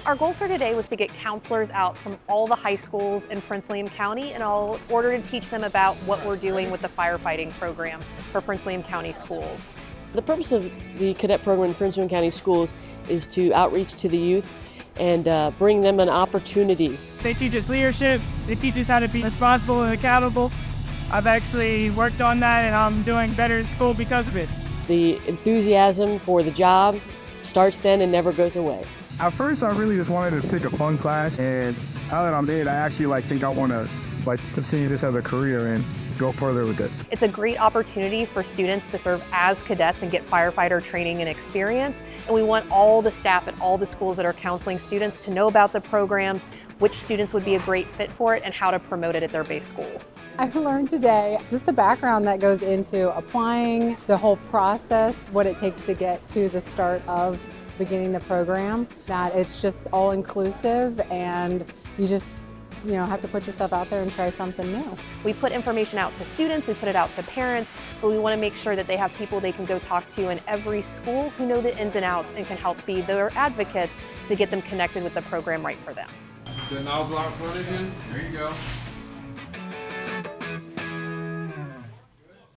Our goal for today was to get counselors out from all the high schools in Prince William County in order to teach them about what we're doing with the firefighting program for Prince William County schools. The purpose of the cadet program in Prince William County schools is to outreach to the youth and bring them an opportunity. They teach us leadership, they teach us how to be responsible and accountable. I've actually worked on that and I'm doing better in school because of it. The enthusiasm for the job starts then and never goes away. At first, I really just wanted to take a fun class, and now that I'm in, I actually think I want to continue this as a career and go further with this. It's a great opportunity for students to serve as cadets and get firefighter training and experience. And we want all the staff at all the schools that are counseling students to know about the programs, which students would be a great fit for it, and how to promote it at their base schools. I've learned today just the background that goes into applying the whole process, what it takes to get to the start of beginning the program, that it's just all inclusive and you just have to put yourself out there and try something new. We put information out to students, we put it out to parents, but we want to make sure that they have people they can go talk to in every school who know the ins and outs and can help be their advocates to get them connected with the program right for them. The nozzle out in front of you, there you go.